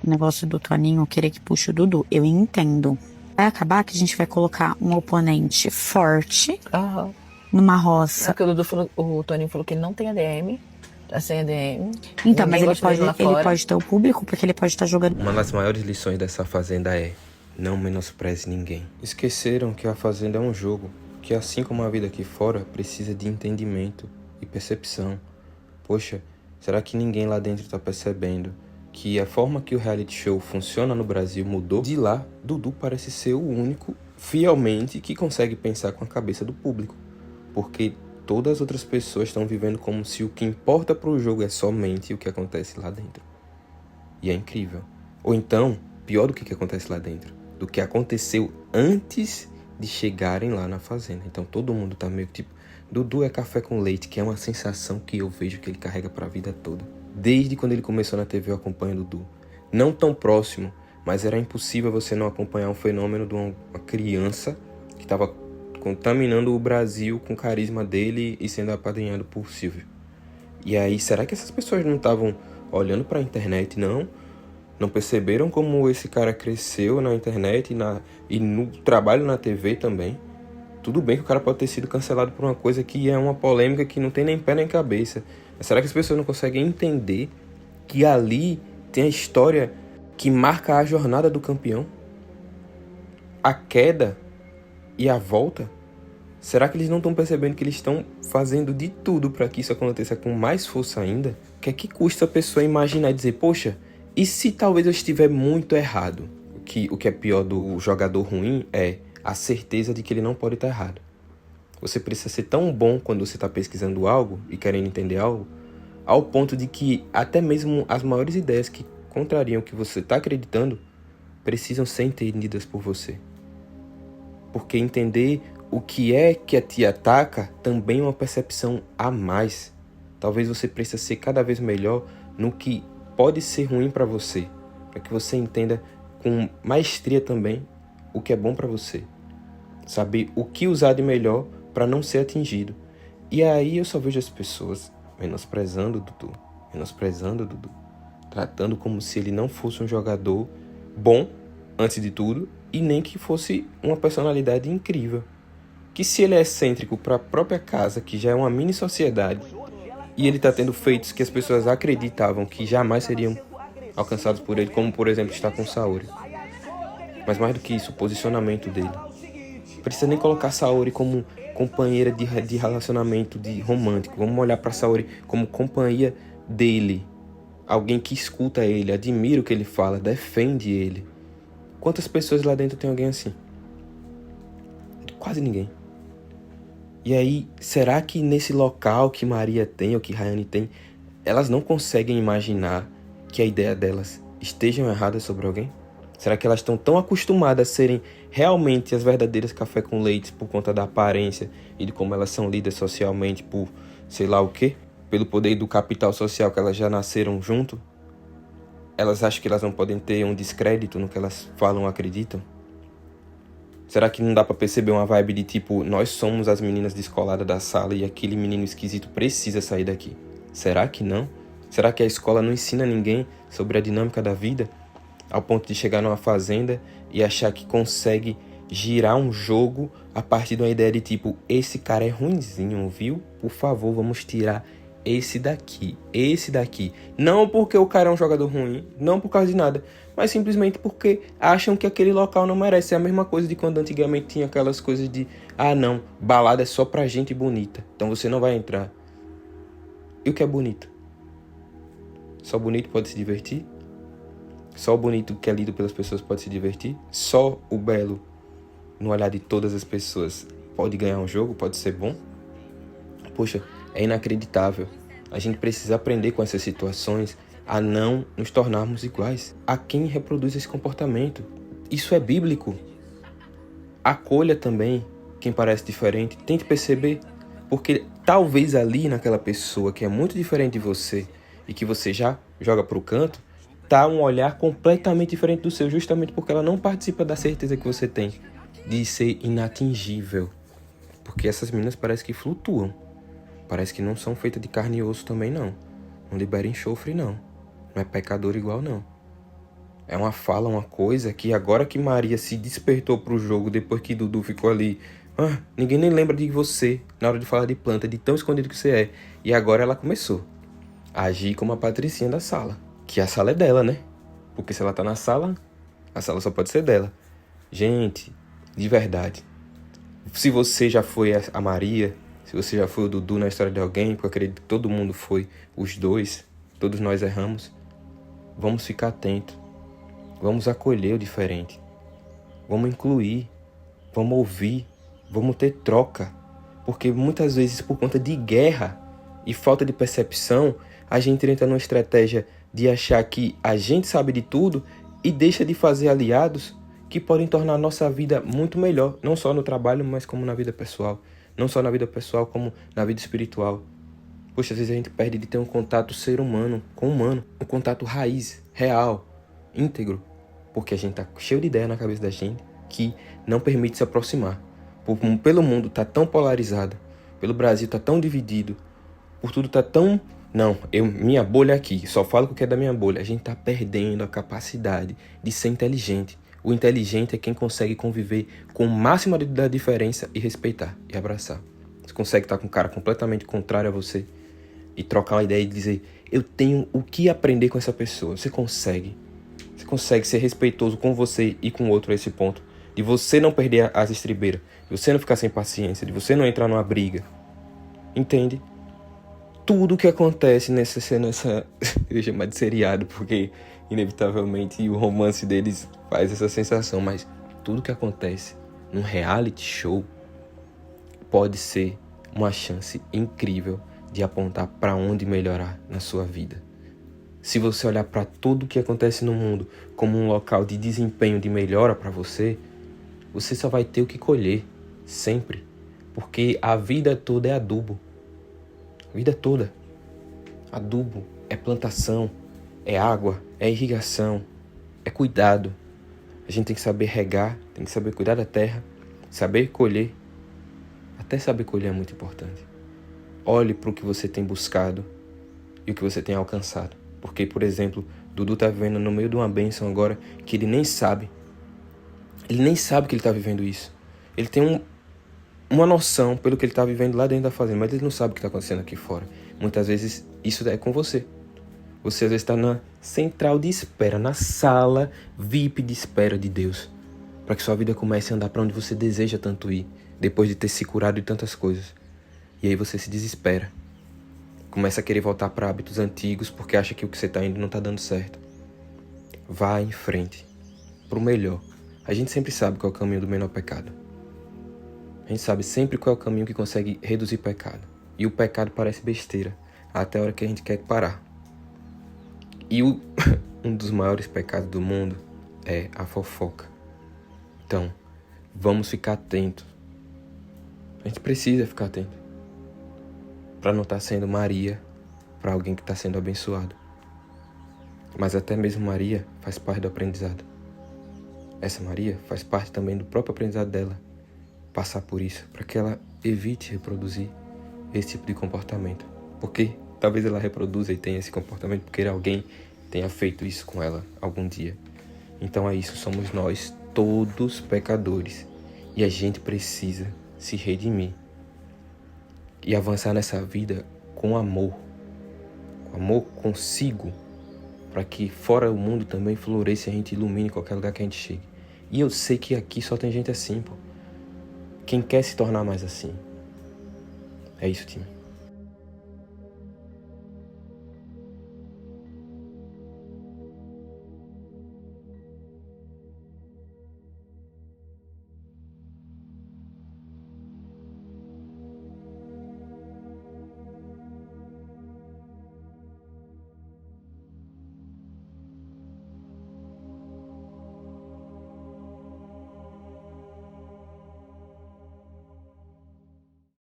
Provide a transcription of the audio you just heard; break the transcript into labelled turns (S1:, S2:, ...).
S1: o negócio do Toninho querer que puxe o Dudu, eu entendo. Vai acabar que a gente vai colocar um oponente forte numa roça.
S2: Porque o Toninho falou que ele não tem ADM, tá sem ADM.
S1: Então, mas ele pode ter o público, porque ele pode estar jogando.
S3: Uma das maiores lições dessa Fazenda é: não menospreze ninguém. Esqueceram que a Fazenda é um jogo, que assim como a vida aqui fora, precisa de entendimento e percepção. Poxa, será que ninguém lá dentro tá percebendo que a forma que o reality show funciona no Brasil mudou? De lá, Dudu parece ser o único, fielmente, que consegue pensar com a cabeça do público. Porque todas as outras pessoas estão vivendo como se o que importa pro jogo é somente o que acontece lá dentro. E é incrível. Ou então, pior do que acontece lá dentro, do que aconteceu antes de chegarem lá na Fazenda. Então todo mundo tá meio tipo, Dudu é café com leite, que é uma sensação que eu vejo que ele carrega pra vida toda. Desde quando ele começou na TV eu acompanho o Dudu. Não tão próximo, mas era impossível você não acompanhar um fenômeno de uma criança que estava contaminando o Brasil com o carisma dele e sendo apadrinhado por Silvio. E aí, será que essas pessoas não estavam olhando pra internet, não? Não perceberam como esse cara cresceu na internet e no trabalho na TV também? Tudo bem que o cara pode ter sido cancelado por uma coisa que é uma polêmica que não tem nem pé nem cabeça. Mas será que as pessoas não conseguem entender que ali tem a história que marca a jornada do campeão? A queda e a volta? Será que eles não estão percebendo que eles estão fazendo de tudo para que isso aconteça com mais força ainda? O que é que custa a pessoa imaginar e dizer, poxa, e se talvez eu estiver muito errado? O que é pior do jogador ruim é a certeza de que ele não pode estar errado. Você precisa ser tão bom quando você está pesquisando algo e querendo entender algo, ao ponto de que até mesmo as maiores ideias que contrariam o que você está acreditando precisam ser entendidas por você. Porque entender o que é que te ataca também é uma percepção a mais. Talvez você precise ser cada vez melhor no que pode ser ruim para você, para que você entenda com maestria também o que é bom para você. Saber o que usar de melhor para não ser atingido. E aí eu só vejo as pessoas menosprezando o Dudu, tratando como se ele não fosse um jogador bom, antes de tudo, e nem que fosse uma personalidade incrível. Que se ele é excêntrico para a própria casa, que já é uma mini sociedade, e ele está tendo feitos que as pessoas acreditavam que jamais seriam alcançados por ele, como por exemplo estar com Saori. Mas mais do que isso, o posicionamento dele. Não precisa nem colocar Saori como companheira de relacionamento romântico. Vamos olhar para Saori como companhia dele. Alguém que escuta ele, admira o que ele fala, defende ele. Quantas pessoas lá dentro tem alguém assim? Quase ninguém. E aí, será que nesse local que Maria tem, ou que Rayane tem, elas não conseguem imaginar que a ideia delas estejam erradas sobre alguém? Será que elas estão tão acostumadas a serem realmente as verdadeiras café com leite por conta da aparência e de como elas são lidas socialmente por sei lá o quê? Pelo poder do capital social que elas já nasceram junto? Elas acham que elas não podem ter um descrédito no que elas falam ou acreditam? Será que não dá pra perceber uma vibe de tipo, nós somos as meninas descoladas da sala e aquele menino esquisito precisa sair daqui? Será que não? Será que a escola não ensina ninguém sobre a dinâmica da vida? Ao ponto de chegar numa fazenda e achar que consegue girar um jogo a partir de uma ideia de tipo, esse cara é ruinzinho, viu? Por favor, vamos tirar esse daqui. Não porque o cara é um jogador ruim, não por causa de nada, mas simplesmente porque acham que aquele local não merece. É a mesma coisa de quando antigamente tinha aquelas coisas de, ah não, balada é só pra gente bonita, então você não vai entrar. E o que é bonito? Só bonito pode se divertir? Só o bonito que é lido pelas pessoas pode se divertir? Só o belo, no olhar de todas as pessoas, pode ganhar um jogo, pode ser bom? Poxa, é inacreditável. A gente precisa aprender com essas situações a não nos tornarmos iguais a quem reproduz esse comportamento. Isso é bíblico. Acolha também quem parece diferente. Tente perceber, porque talvez ali naquela pessoa que é muito diferente de você e que você já joga pro canto, tá um olhar completamente diferente do seu, justamente porque ela não participa da certeza que você tem de ser inatingível. Porque essas meninas parecem que flutuam. Parece que não são feitas de carne e osso também, não. Não liberem enxofre, não. Não é pecador igual, não. É uma fala, uma coisa que agora que Maria se despertou pro jogo, depois que Dudu ficou ali, ninguém nem lembra de você na hora de falar de planta, de tão escondido que você é. E agora ela começou a agir como a patricinha da sala. Que a sala é dela, né? Porque se ela tá na sala, a sala só pode ser dela. Gente, de verdade, se você já foi a Maria, se você já foi o Dudu na história de alguém, porque eu acredito que todo mundo foi os dois, todos nós erramos, vamos ficar atentos. Vamos acolher o diferente. Vamos incluir. Vamos ouvir. Vamos ter troca. Porque muitas vezes, por conta de guerra e falta de percepção, a gente entra numa estratégia de achar que a gente sabe de tudo e deixa de fazer aliados que podem tornar a nossa vida muito melhor. Não só no trabalho, mas como na vida pessoal. Não só na vida pessoal, como na vida espiritual. Poxa, às vezes a gente perde de ter um contato ser humano com humano. Um contato raiz, real, íntegro, porque a gente tá cheio de ideia na cabeça da gente que não permite se aproximar. Pelo mundo tá tão polarizado, pelo Brasil tá tão dividido, por tudo tá tão... Não, minha bolha aqui, só falo o que é da minha bolha. A gente tá perdendo a capacidade de ser inteligente. O inteligente é quem consegue conviver com o máximo da diferença e respeitar e abraçar. Você consegue estar com um cara completamente contrário a você e trocar uma ideia e dizer, eu tenho o que aprender com essa pessoa. Você consegue. Você consegue ser respeitoso com você e com o outro a esse ponto. De você não perder as estribeiras. De você não ficar sem paciência. De você não entrar numa briga. Entende? Tudo que acontece nessa... eu ia chamar de seriado, porque inevitavelmente o romance deles faz essa sensação. Mas tudo que acontece num reality show pode ser uma chance incrível de apontar para onde melhorar na sua vida. Se você olhar para tudo o que acontece no mundo como um local de desempenho, de melhora para você, você só vai ter o que colher, sempre. Porque a vida toda é adubo. A vida toda. Adubo é plantação, é água, é irrigação, é cuidado. A gente tem que saber regar, tem que saber cuidar da terra, saber colher. Até saber colher é muito importante. Olhe para o que você tem buscado e o que você tem alcançado. Porque, por exemplo, Dudu tá vivendo no meio de uma bênção agora que ele nem sabe. Ele nem sabe que ele tá vivendo isso. Ele tem uma noção pelo que ele tá vivendo lá dentro da fazenda, mas ele não sabe o que tá acontecendo aqui fora. Muitas vezes isso é com você. Você às vezes está na central de espera, na sala VIP de espera de Deus, para que sua vida comece a andar para onde você deseja tanto ir, depois de ter se curado de tantas coisas. E aí você se desespera. Começa a querer voltar para hábitos antigos porque acha que o que você está indo não está dando certo. Vá em frente, para o melhor. A gente sempre sabe qual é o caminho do menor pecado. A gente sabe sempre qual é o caminho que consegue reduzir pecado. E o pecado parece besteira, até a hora que a gente quer parar. E um dos maiores pecados do mundo é a fofoca. Então, vamos ficar atentos. A gente precisa ficar atento. Para não estar sendo Maria para alguém que está sendo abençoado. Mas até mesmo Maria faz parte do aprendizado. Essa Maria faz parte também do próprio aprendizado dela. Passar por isso, para que ela evite reproduzir esse tipo de comportamento. Porque talvez ela reproduza e tenha esse comportamento porque alguém tenha feito isso com ela algum dia. Então é isso, somos nós todos pecadores. E a gente precisa se redimir. E avançar nessa vida com amor. Com amor consigo. Para que fora o mundo também floresça e a gente ilumine qualquer lugar que a gente chegue. E eu sei que aqui só tem gente assim, pô. Quem quer se tornar mais assim. É isso, time.